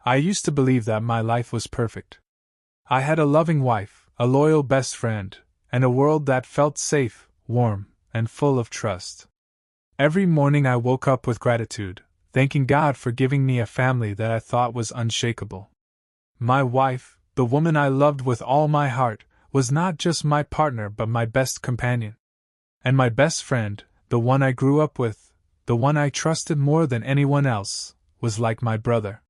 I used to believe that my life was perfect. I had a loving wife, a loyal best friend, and a world that felt safe, warm, and full of trust. Every morning I woke up with gratitude, thanking God for giving me a family that I thought was unshakable. My wife, the woman I loved with all my heart, was not just my partner but my best companion. And my best friend, the one I grew up with, the one I trusted more than anyone else, was like my brother.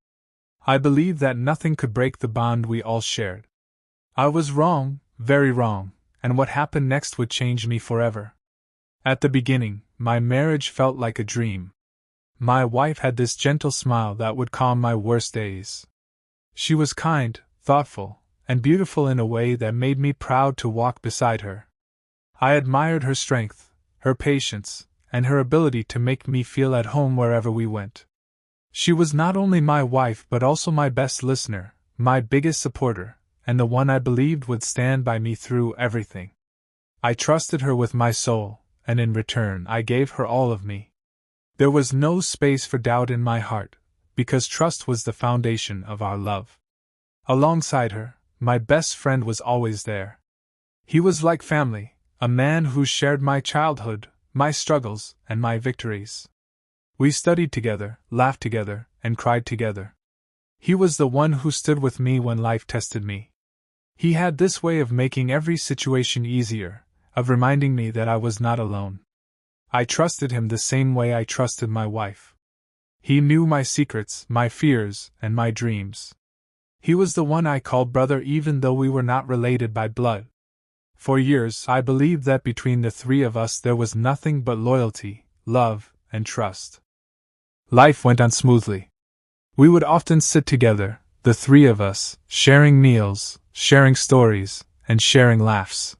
I believed that nothing could break the bond we all shared. I was wrong, very wrong, and what happened next would change me forever. At the beginning, my marriage felt like a dream. My wife had this gentle smile that would calm my worst days. She was kind, thoughtful, and beautiful in a way that made me proud to walk beside her. I admired her strength, her patience, and her ability to make me feel at home wherever we went. She was not only my wife but also my best listener, my biggest supporter, and the one I believed would stand by me through everything. I trusted her with my soul, and in return I gave her all of me. There was no space for doubt in my heart, because trust was the foundation of our love. Alongside her, my best friend was always there. He was like family, a man who shared my childhood, my struggles, and my victories. We studied together, laughed together, and cried together. He was the one who stood with me when life tested me. He had this way of making every situation easier, of reminding me that I was not alone. I trusted him the same way I trusted my wife. He knew my secrets, my fears, and my dreams. He was the one I called brother even though we were not related by blood. For years I believed that between the three of us there was nothing but loyalty, love, and trust. Life went on smoothly. We would often sit together, the three of us, sharing meals, sharing stories, and sharing laughs.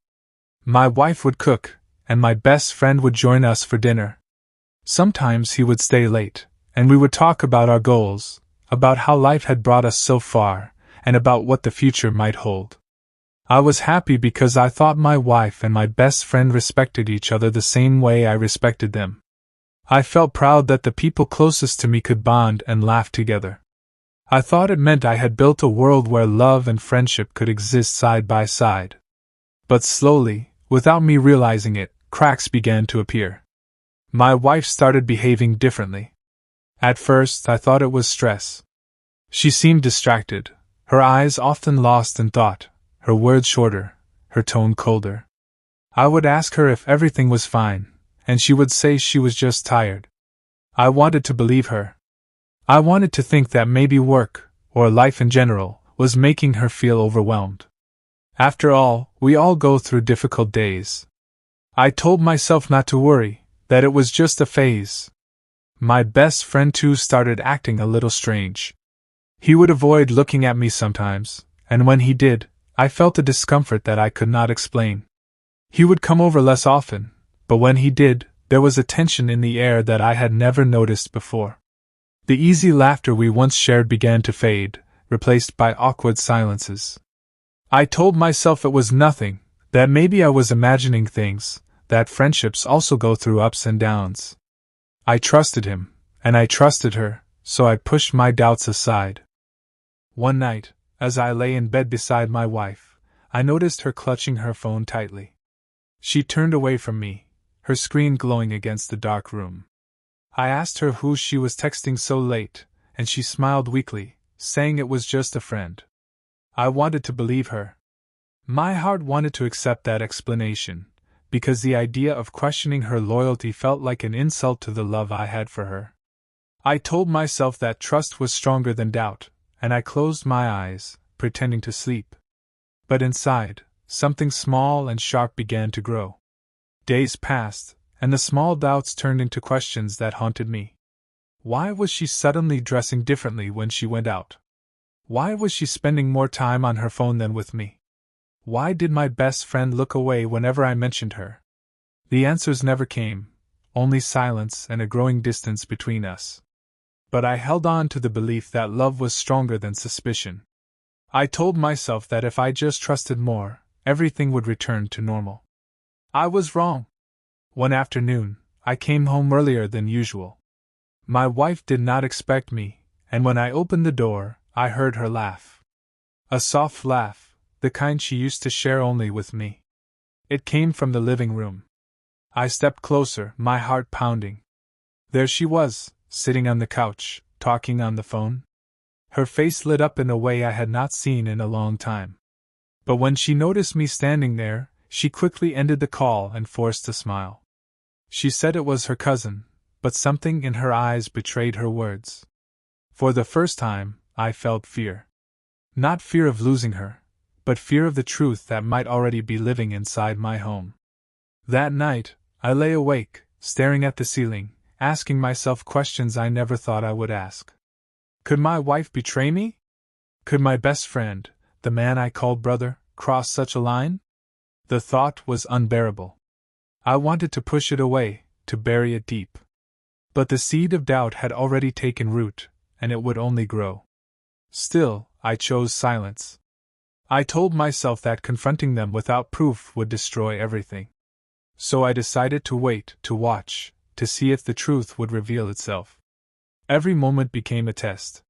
My wife would cook, and my best friend would join us for dinner. Sometimes he would stay late, and we would talk about our goals, about how life had brought us so far, and about what the future might hold. I was happy because I thought my wife and my best friend respected each other the same way I respected them. I felt proud that the people closest to me could bond and laugh together. I thought it meant I had built a world where love and friendship could exist side by side. But slowly, without me realizing it, cracks began to appear. My wife started behaving differently. At first, I thought it was stress. She seemed distracted, her eyes often lost in thought, her words shorter, her tone colder. I would ask her if everything was fine, and she would say she was just tired. I wanted to believe her. I wanted to think that maybe work, or life in general, was making her feel overwhelmed. After all, we all go through difficult days. I told myself not to worry, that it was just a phase. My best friend too started acting a little strange. He would avoid looking at me sometimes, and when he did, I felt a discomfort that I could not explain. He would come over less often, but when he did, there was a tension in the air that I had never noticed before. The easy laughter we once shared began to fade, replaced by awkward silences. I told myself it was nothing, that maybe I was imagining things, that friendships also go through ups and downs. I trusted him, and I trusted her, so I pushed my doubts aside. One night, as I lay in bed beside my wife, I noticed her clutching her phone tightly. She turned away from me, her screen glowing against the dark room. I asked her who she was texting so late, and she smiled weakly, saying it was just a friend. I wanted to believe her. My heart wanted to accept that explanation, because the idea of questioning her loyalty felt like an insult to the love I had for her. I told myself that trust was stronger than doubt, and I closed my eyes, pretending to sleep. But inside, something small and sharp began to grow. Days passed, and the small doubts turned into questions that haunted me. Why was she suddenly dressing differently when she went out? Why was she spending more time on her phone than with me? Why did my best friend look away whenever I mentioned her? The answers never came, only silence and a growing distance between us. But I held on to the belief that love was stronger than suspicion. I told myself that if I just trusted more, everything would return to normal. I was wrong. One afternoon, I came home earlier than usual. My wife did not expect me, and when I opened the door, I heard her laugh. A soft laugh, the kind she used to share only with me. It came from the living room. I stepped closer, my heart pounding. There she was, sitting on the couch, talking on the phone. Her face lit up in a way I had not seen in a long time. But when she noticed me standing there, she quickly ended the call and forced a smile. She said it was her cousin, but something in her eyes betrayed her words. For the first time, I felt fear. Not fear of losing her, but fear of the truth that might already be living inside my home. That night, I lay awake, staring at the ceiling, asking myself questions I never thought I would ask. Could my wife betray me? Could my best friend, the man I called brother, cross such a line? The thought was unbearable. I wanted to push it away, to bury it deep. But the seed of doubt had already taken root, and it would only grow. Still, I chose silence. I told myself that confronting them without proof would destroy everything. So I decided to wait, to watch, to see if the truth would reveal itself. Every moment became a test.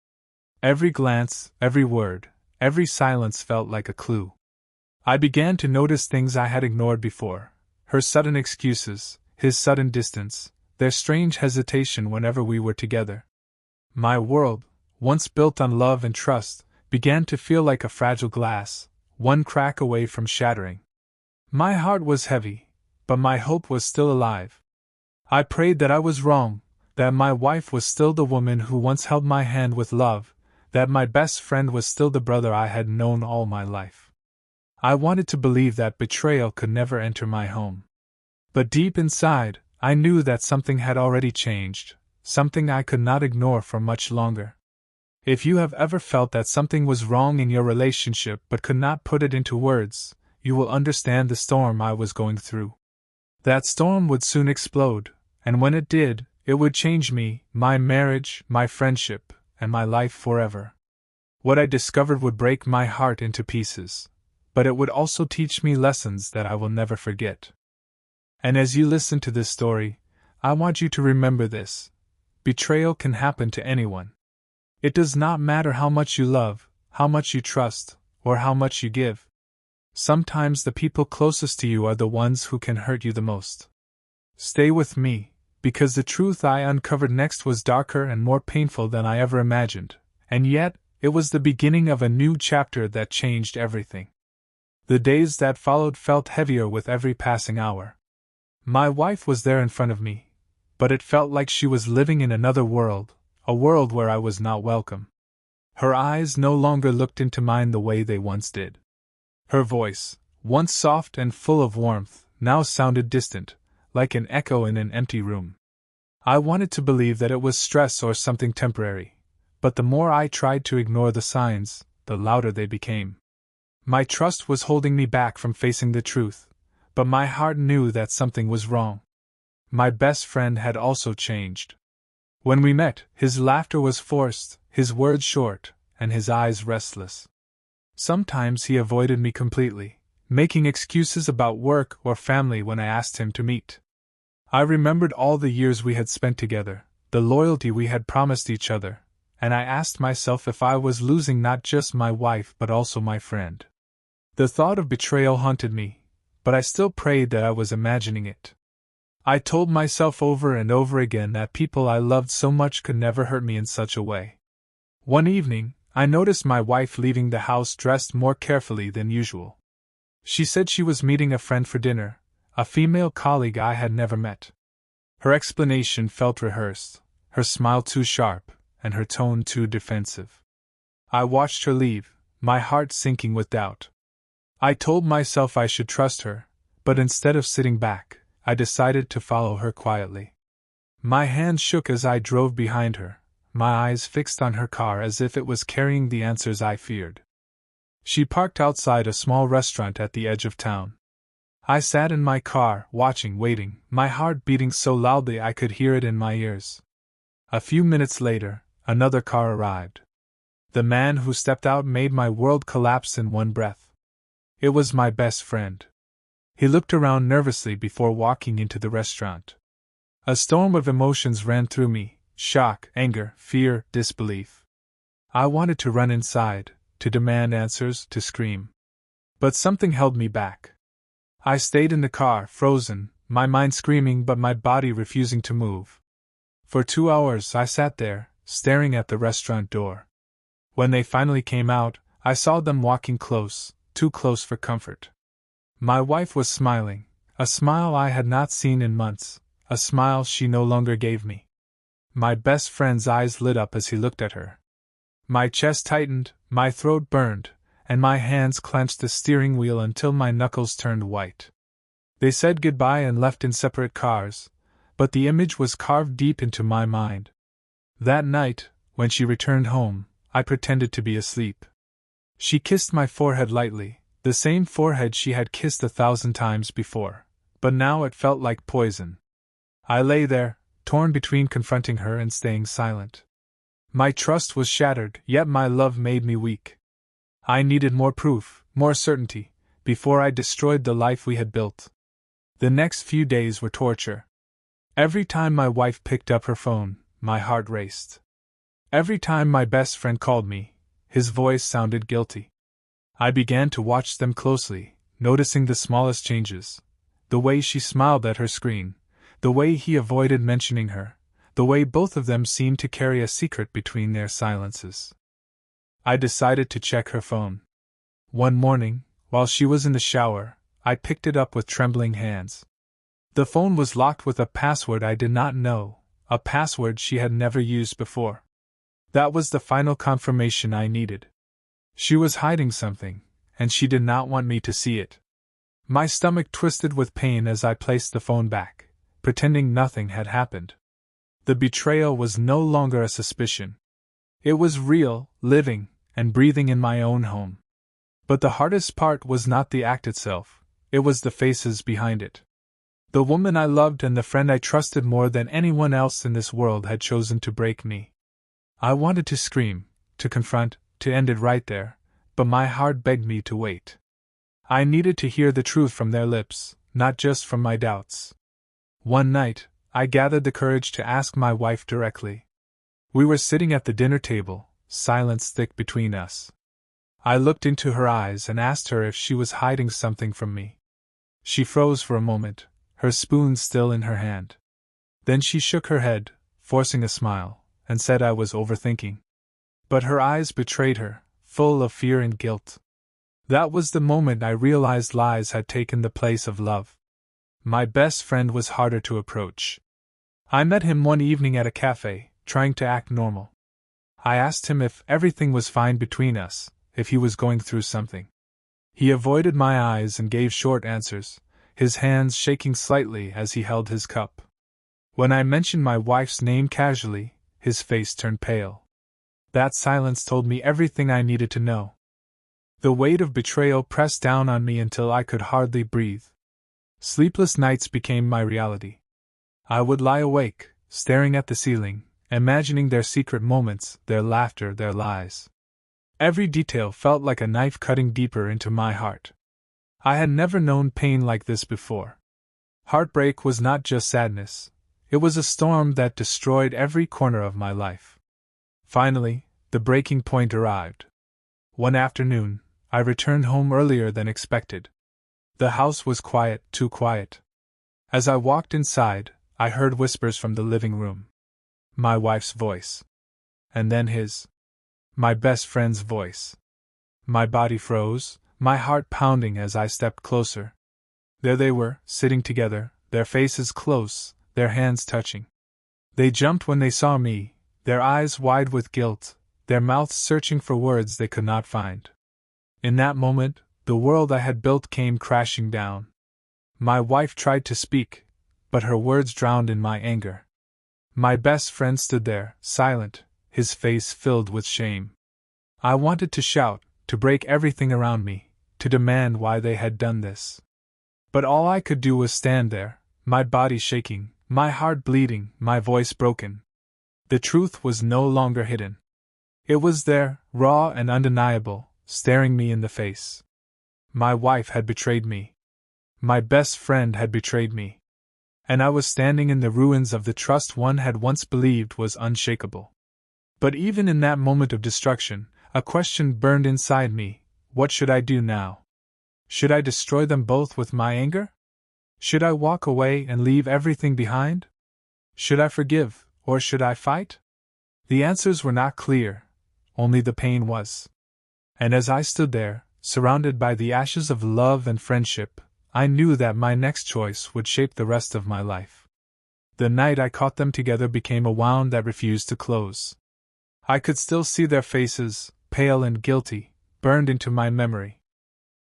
Every glance, every word, every silence felt like a clue. I began to notice things I had ignored before: her sudden excuses, his sudden distance, their strange hesitation whenever we were together. My world, once built on love and trust, began to feel like a fragile glass, one crack away from shattering. My heart was heavy, but my hope was still alive. I prayed that I was wrong, that my wife was still the woman who once held my hand with love, that my best friend was still the brother I had known all my life. I wanted to believe that betrayal could never enter my home. But deep inside, I knew that something had already changed, something I could not ignore for much longer. If you have ever felt that something was wrong in your relationship but could not put it into words, you will understand the storm I was going through. That storm would soon explode, and when it did, it would change me, my marriage, my friendship, and my life forever. What I discovered would break my heart into pieces, but it would also teach me lessons that I will never forget. And as you listen to this story, I want you to remember this: betrayal can happen to anyone. It does not matter how much you love, how much you trust, or how much you give. Sometimes the people closest to you are the ones who can hurt you the most. Stay with me, because the truth I uncovered next was darker and more painful than I ever imagined, and yet, it was the beginning of a new chapter that changed everything. The days that followed felt heavier with every passing hour. My wife was there in front of me, but it felt like she was living in another world, a world where I was not welcome. Her eyes no longer looked into mine the way they once did. Her voice, once soft and full of warmth, now sounded distant, like an echo in an empty room. I wanted to believe that it was stress or something temporary, but the more I tried to ignore the signs, the louder they became. My trust was holding me back from facing the truth, but my heart knew that something was wrong. My best friend had also changed. When we met, his laughter was forced, his words short, and his eyes restless. Sometimes he avoided me completely, making excuses about work or family when I asked him to meet. I remembered all the years we had spent together, the loyalty we had promised each other, and I asked myself if I was losing not just my wife but also my friend. The thought of betrayal haunted me, but I still prayed that I was imagining it. I told myself over and over again that people I loved so much could never hurt me in such a way. One evening, I noticed my wife leaving the house dressed more carefully than usual. She said she was meeting a friend for dinner, a female colleague I had never met. Her explanation felt rehearsed, her smile too sharp, and her tone too defensive. I watched her leave, my heart sinking with doubt. I told myself I should trust her, but instead of sitting back, I decided to follow her quietly. My hand shook as I drove behind her, my eyes fixed on her car as if it was carrying the answers I feared. She parked outside a small restaurant at the edge of town. I sat in my car, watching, waiting, my heart beating so loudly I could hear it in my ears. A few minutes later, another car arrived. The man who stepped out made my world collapse in one breath. It was my best friend. He looked around nervously before walking into the restaurant. A storm of emotions ran through me: shock, anger, fear, disbelief. I wanted to run inside, to demand answers, to scream. But something held me back. I stayed in the car, frozen, my mind screaming but my body refusing to move. For 2 hours I sat there, staring at the restaurant door. When they finally came out, I saw them walking close, too close for comfort. My wife was smiling, a smile I had not seen in months, a smile she no longer gave me. My best friend's eyes lit up as he looked at her. My chest tightened, my throat burned, and my hands clenched the steering wheel until my knuckles turned white. They said goodbye and left in separate cars, but the image was carved deep into my mind. That night, when she returned home, I pretended to be asleep. She kissed my forehead lightly, the same forehead she had kissed 1,000 times before, but now it felt like poison. I lay there, torn between confronting her and staying silent. My trust was shattered, yet my love made me weak. I needed more proof, more certainty, before I destroyed the life we had built. The next few days were torture. Every time my wife picked up her phone, my heart raced. Every time my best friend called me, his voice sounded guilty. I began to watch them closely, noticing the smallest changes. The way she smiled at her screen, the way he avoided mentioning her, the way both of them seemed to carry a secret between their silences. I decided to check her phone. One morning, while she was in the shower, I picked it up with trembling hands. The phone was locked with a password I did not know, a password she had never used before. That was the final confirmation I needed. She was hiding something, and she did not want me to see it. My stomach twisted with pain as I placed the phone back, pretending nothing had happened. The betrayal was no longer a suspicion. It was real, living, and breathing in my own home. But the hardest part was not the act itself, it was the faces behind it. The woman I loved and the friend I trusted more than anyone else in this world had chosen to break me. I wanted to scream, to confront, to end it right there, but my heart begged me to wait. I needed to hear the truth from their lips, not just from my doubts. One night, I gathered the courage to ask my wife directly. We were sitting at the dinner table, silence thick between us. I looked into her eyes and asked her if she was hiding something from me. She froze for a moment, her spoon still in her hand. Then she shook her head, forcing a smile, and said I was overthinking. But her eyes betrayed her, full of fear and guilt. That was the moment I realized lies had taken the place of love. My best friend was harder to approach. I met him one evening at a cafe, trying to act normal. I asked him if everything was fine between us, if he was going through something. He avoided my eyes and gave short answers, his hands shaking slightly as he held his cup. When I mentioned my wife's name casually, his face turned pale. That silence told me everything I needed to know. The weight of betrayal pressed down on me until I could hardly breathe. Sleepless nights became my reality. I would lie awake, staring at the ceiling, imagining their secret moments, their laughter, their lies. Every detail felt like a knife cutting deeper into my heart. I had never known pain like this before. Heartbreak was not just sadness, it was a storm that destroyed every corner of my life. Finally, the breaking point arrived. One afternoon, I returned home earlier than expected. The house was quiet, too quiet. As I walked inside, I heard whispers from the living room. My wife's voice. And then his. My best friend's voice. My body froze, my heart pounding as I stepped closer. There they were, sitting together, their faces close, their hands touching. They jumped when they saw me, their eyes wide with guilt, their mouths searching for words they could not find. In that moment, the world I had built came crashing down. My wife tried to speak, but her words drowned in my anger. My best friend stood there, silent, his face filled with shame. I wanted to shout, to break everything around me, to demand why they had done this. But all I could do was stand there, my body shaking, my heart bleeding, my voice broken. The truth was no longer hidden. It was there, raw and undeniable, staring me in the face. My wife had betrayed me. My best friend had betrayed me. And I was standing in the ruins of the trust one had once believed was unshakable. But even in that moment of destruction, a question burned inside me: what should I do now? Should I destroy them both with my anger? Should I walk away and leave everything behind? Should I forgive, or should I fight? The answers were not clear, only the pain was. And as I stood there, surrounded by the ashes of love and friendship, I knew that my next choice would shape the rest of my life. The night I caught them together became a wound that refused to close. I could still see their faces, pale and guilty, burned into my memory.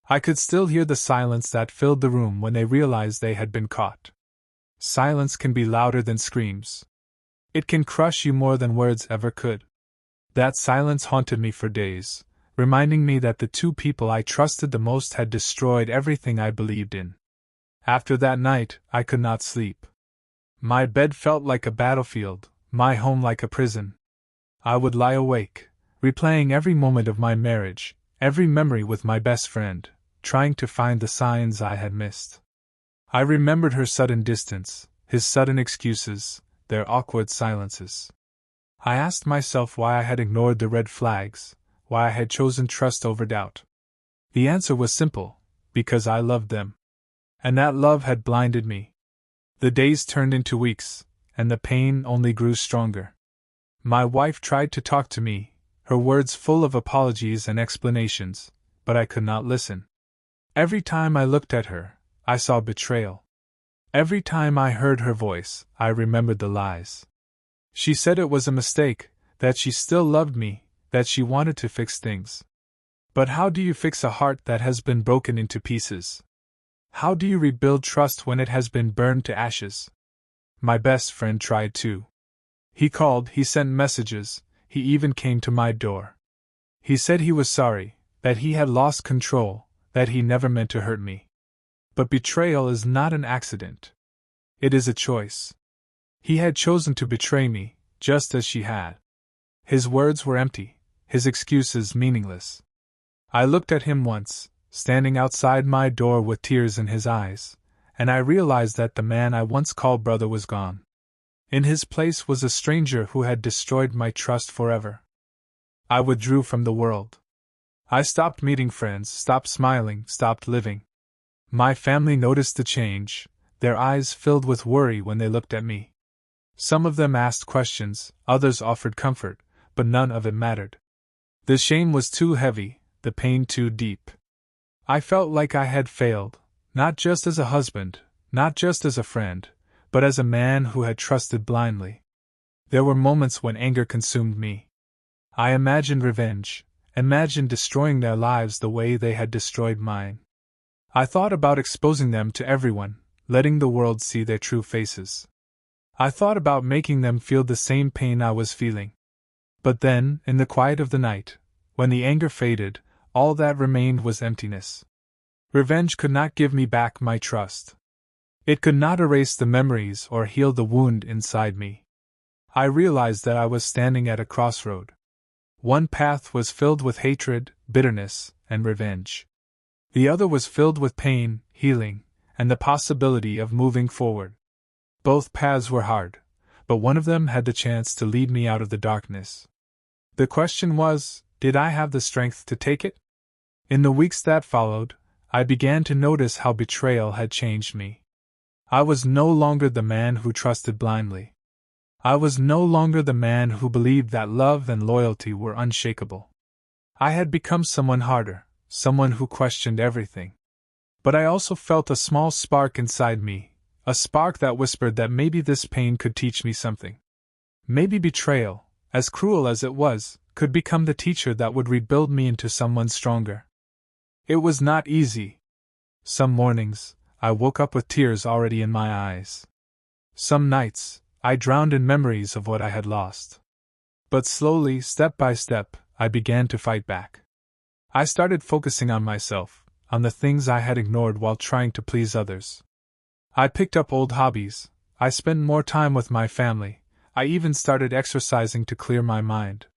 I could still hear the silence that filled the room when they realized they had been caught. Silence can be louder than screams. It can crush you more than words ever could. That silence haunted me for days, reminding me that the two people I trusted the most had destroyed everything I believed in. After that night, I could not sleep. My bed felt like a battlefield, my home like a prison. I would lie awake, replaying every moment of my marriage, every memory with my best friend, trying to find the signs I had missed. I remembered her sudden distance, his sudden excuses, their awkward silences. I asked myself why I had ignored the red flags, why I had chosen trust over doubt. The answer was simple: because I loved them. And that love had blinded me. The days turned into weeks, and the pain only grew stronger. My wife tried to talk to me, her words full of apologies and explanations, but I could not listen. Every time I looked at her, I saw betrayal. Every time I heard her voice, I remembered the lies. She said it was a mistake, that she still loved me, that she wanted to fix things. But how do you fix a heart that has been broken into pieces? How do you rebuild trust when it has been burned to ashes? My best friend tried too. He called, he sent messages, he even came to my door. He said he was sorry, that he had lost control, that he never meant to hurt me. But betrayal is not an accident. It is a choice. He had chosen to betray me, just as she had. His words were empty, his excuses meaningless. I looked at him once, standing outside my door with tears in his eyes, and I realized that the man I once called brother was gone. In his place was a stranger who had destroyed my trust forever. I withdrew from the world. I stopped meeting friends, stopped smiling, stopped living. My family noticed the change, their eyes filled with worry when they looked at me. Some of them asked questions, others offered comfort, but none of it mattered. The shame was too heavy, the pain too deep. I felt like I had failed, not just as a husband, not just as a friend, but as a man who had trusted blindly. There were moments when anger consumed me. I imagined revenge, imagined destroying their lives the way they had destroyed mine. I thought about exposing them to everyone, letting the world see their true faces. I thought about making them feel the same pain I was feeling. But then, in the quiet of the night, when the anger faded, all that remained was emptiness. Revenge could not give me back my trust. It could not erase the memories or heal the wound inside me. I realized that I was standing at a crossroad. One path was filled with hatred, bitterness, and revenge. The other was filled with pain, healing, and the possibility of moving forward. Both paths were hard, but one of them had the chance to lead me out of the darkness. The question was, did I have the strength to take it? In the weeks that followed, I began to notice how betrayal had changed me. I was no longer the man who trusted blindly. I was no longer the man who believed that love and loyalty were unshakable. I had become someone harder, someone who questioned everything. But I also felt a small spark inside me, a spark that whispered that maybe this pain could teach me something. Maybe betrayal, as cruel as it was, could become the teacher that would rebuild me into someone stronger. It was not easy. Some mornings, I woke up with tears already in my eyes. Some nights, I drowned in memories of what I had lost. But slowly, step by step, I began to fight back. I started focusing on myself, on the things I had ignored while trying to please others. I picked up old hobbies, I spent more time with my family, I even started exercising to clear my mind.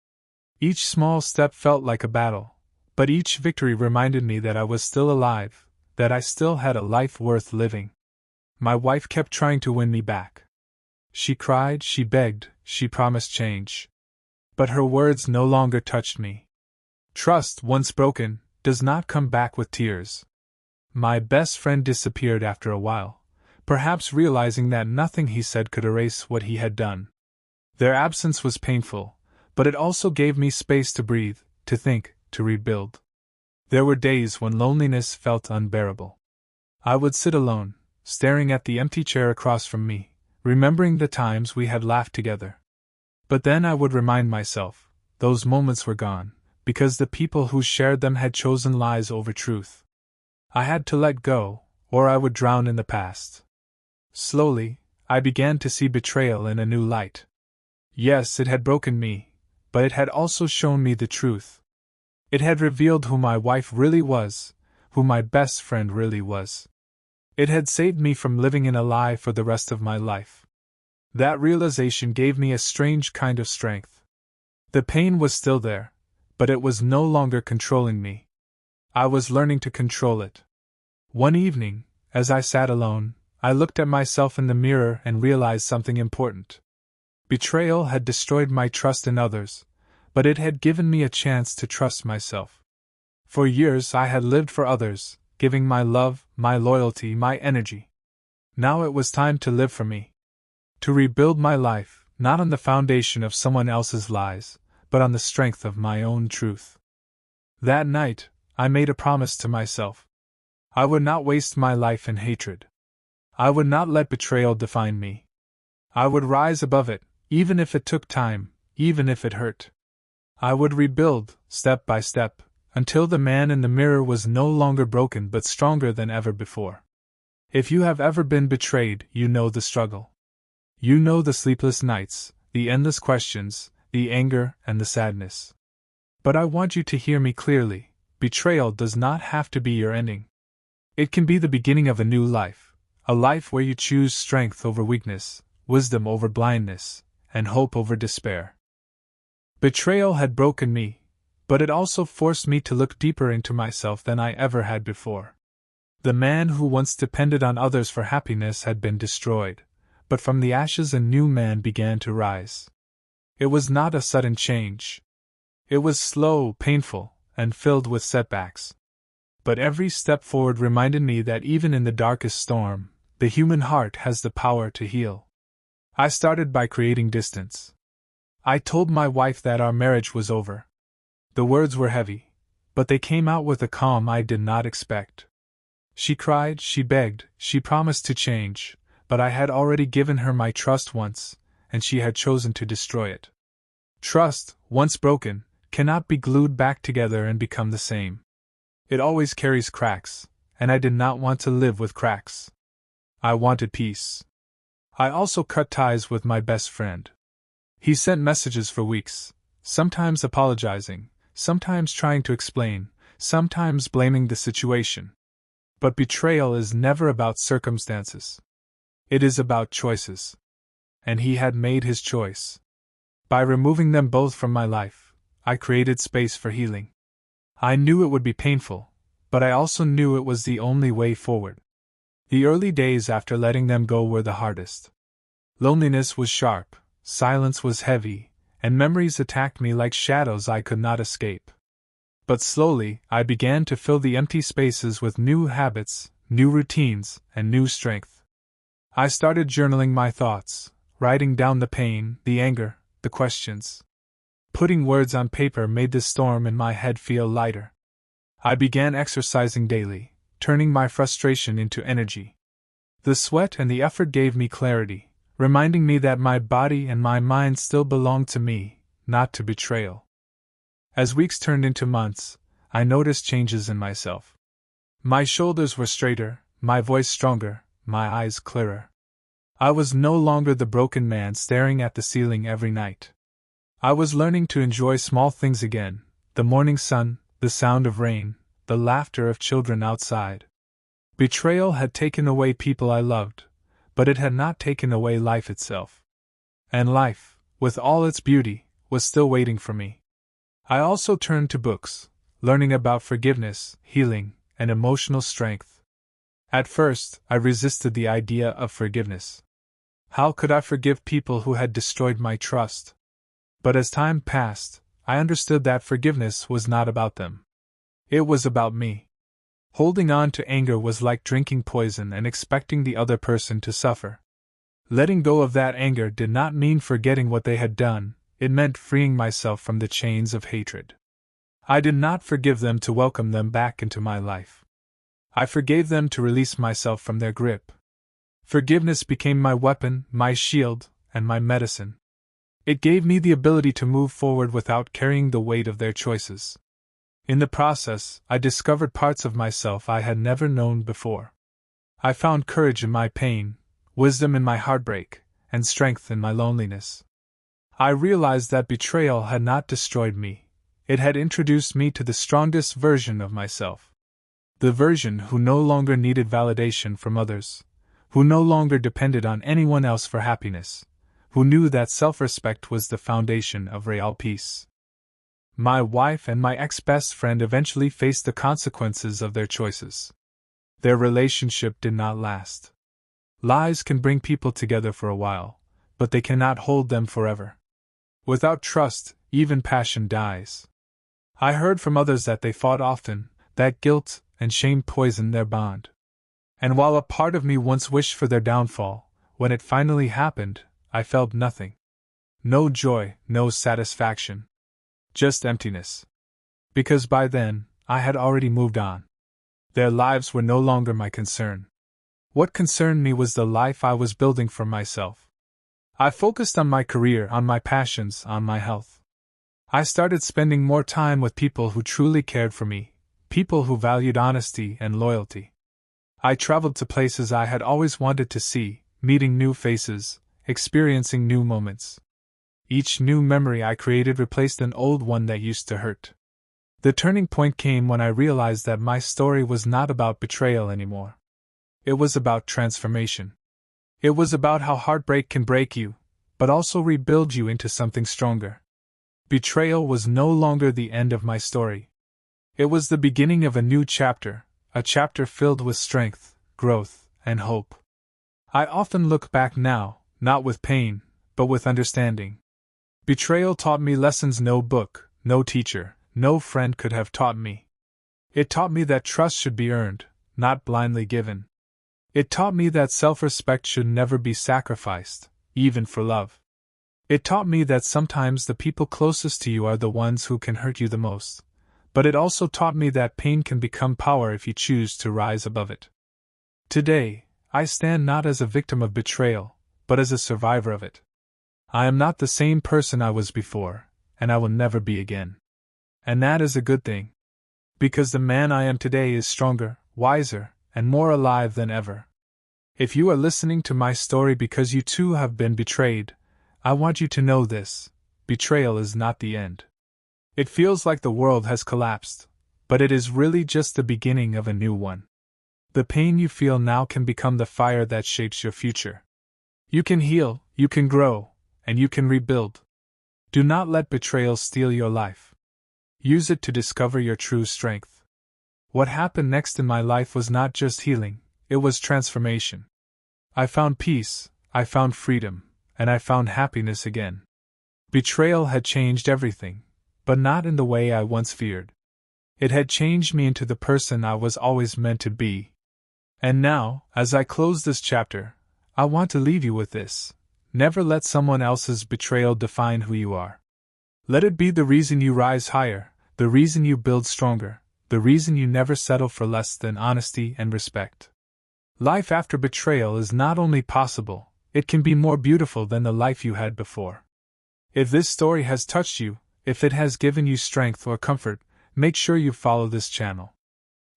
Each small step felt like a battle, but each victory reminded me that I was still alive, that I still had a life worth living. My wife kept trying to win me back. She cried, she begged, she promised change. But her words no longer touched me. Trust, once broken, does not come back with tears. My best friend disappeared after a while, perhaps realizing that nothing he said could erase what he had done. Their absence was painful, but it also gave me space to breathe, to think, to rebuild. There were days when loneliness felt unbearable. I would sit alone, staring at the empty chair across from me, remembering the times we had laughed together. But then I would remind myself, those moments were gone, because the people who shared them had chosen lies over truth. I had to let go, or I would drown in the past. Slowly, I began to see betrayal in a new light. Yes, it had broken me, but it had also shown me the truth. It had revealed who my wife really was, who my best friend really was. It had saved me from living in a lie for the rest of my life. That realization gave me a strange kind of strength. The pain was still there, but it was no longer controlling me. I was learning to control it. One evening, as I sat alone, I looked at myself in the mirror and realized something important. Betrayal had destroyed my trust in others, but it had given me a chance to trust myself. For years I had lived for others, giving my love, my loyalty, my energy. Now it was time to live for me. To rebuild my life, not on the foundation of someone else's lies, but on the strength of my own truth. That night, I made a promise to myself. I would not waste my life in hatred. I would not let betrayal define me. I would rise above it, even if it took time, even if it hurt. I would rebuild, step by step, until the man in the mirror was no longer broken but stronger than ever before. If you have ever been betrayed, you know the struggle. You know the sleepless nights, the endless questions, the anger, and the sadness. But I want you to hear me clearly. Betrayal does not have to be your ending. It can be the beginning of a new life, a life where you choose strength over weakness, wisdom over blindness, and hope over despair. Betrayal had broken me, but it also forced me to look deeper into myself than I ever had before. The man who once depended on others for happiness had been destroyed, but from the ashes a new man began to rise. It was not a sudden change. It was slow, painful, and filled with setbacks. But every step forward reminded me that even in the darkest storm, the human heart has the power to heal. I started by creating distance. I told my wife that our marriage was over. The words were heavy, but they came out with a calm I did not expect. She cried, she begged, she promised to change, but I had already given her my trust once, and she had chosen to destroy it. Trust, once broken, cannot be glued back together and become the same. It always carries cracks, and I did not want to live with cracks. I wanted peace. I also cut ties with my best friend. He sent messages for weeks, sometimes apologizing, sometimes trying to explain, sometimes blaming the situation. But betrayal is never about circumstances. It is about choices. And he had made his choice. By removing them both from my life, I created space for healing. I knew it would be painful, but I also knew it was the only way forward. The early days after letting them go were the hardest. Loneliness was sharp, silence was heavy, and memories attacked me like shadows I could not escape. But slowly, I began to fill the empty spaces with new habits, new routines, and new strength. I started journaling my thoughts, writing down the pain, the anger, the questions. Putting words on paper made the storm in my head feel lighter. I began exercising daily, turning my frustration into energy. The sweat and the effort gave me clarity, reminding me that my body and my mind still belonged to me, not to betrayal. As weeks turned into months, I noticed changes in myself. My shoulders were straighter, my voice stronger, my eyes clearer. I was no longer the broken man staring at the ceiling every night. I was learning to enjoy small things again, the morning sun, the sound of rain, the laughter of children outside. Betrayal had taken away people I loved, but it had not taken away life itself. And life, with all its beauty, was still waiting for me. I also turned to books, learning about forgiveness, healing, and emotional strength. At first, I resisted the idea of forgiveness. How could I forgive people who had destroyed my trust? But as time passed, I understood that forgiveness was not about them. It was about me. Holding on to anger was like drinking poison and expecting the other person to suffer. Letting go of that anger did not mean forgetting what they had done, it meant freeing myself from the chains of hatred. I did not forgive them to welcome them back into my life. I forgave them to release myself from their grip. Forgiveness became my weapon, my shield, and my medicine. It gave me the ability to move forward without carrying the weight of their choices. In the process, I discovered parts of myself I had never known before. I found courage in my pain, wisdom in my heartbreak, and strength in my loneliness. I realized that betrayal had not destroyed me, it had introduced me to the strongest version of myself. The version who no longer needed validation from others, who no longer depended on anyone else for happiness, who knew that self-respect was the foundation of real peace. My wife and my ex-best friend eventually faced the consequences of their choices. Their relationship did not last. Lies can bring people together for a while, but they cannot hold them forever. Without trust, even passion dies. I heard from others that they fought often, that guilt and shame poisoned their bond. And while a part of me once wished for their downfall, when it finally happened, I felt nothing. No joy, no satisfaction. Just emptiness. Because by then, I had already moved on. Their lives were no longer my concern. What concerned me was the life I was building for myself. I focused on my career, on my passions, on my health. I started spending more time with people who truly cared for me, people who valued honesty and loyalty. I traveled to places I had always wanted to see, meeting new faces, experiencing new moments. Each new memory I created replaced an old one that used to hurt. The turning point came when I realized that my story was not about betrayal anymore. It was about transformation. It was about how heartbreak can break you, but also rebuild you into something stronger. Betrayal was no longer the end of my story. It was the beginning of a new chapter, a chapter filled with strength, growth, and hope. I often look back now, not with pain, but with understanding. Betrayal taught me lessons no book, no teacher, no friend could have taught me. It taught me that trust should be earned, not blindly given. It taught me that self-respect should never be sacrificed, even for love. It taught me that sometimes the people closest to you are the ones who can hurt you the most. But it also taught me that pain can become power if you choose to rise above it. Today, I stand not as a victim of betrayal, but as a survivor of it. I am not the same person I was before, and I will never be again. And that is a good thing. Because the man I am today is stronger, wiser, and more alive than ever. If you are listening to my story because you too have been betrayed, I want you to know this: betrayal is not the end. It feels like the world has collapsed, but it is really just the beginning of a new one. The pain you feel now can become the fire that shapes your future. You can heal, you can grow, and you can rebuild. Do not let betrayal steal your life. Use it to discover your true strength. What happened next in my life was not just healing, it was transformation. I found peace, I found freedom, and I found happiness again. Betrayal had changed everything, but not in the way I once feared. It had changed me into the person I was always meant to be. And now, as I close this chapter, I want to leave you with this: never let someone else's betrayal define who you are. Let it be the reason you rise higher, the reason you build stronger, the reason you never settle for less than honesty and respect. Life after betrayal is not only possible, it can be more beautiful than the life you had before. If this story has touched you, if it has given you strength or comfort, make sure you follow this channel.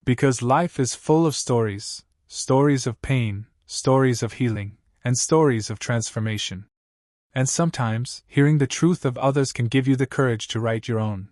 Because life is full of stories, stories of pain, stories of healing, and stories of transformation. And sometimes, hearing the truth of others can give you the courage to write your own.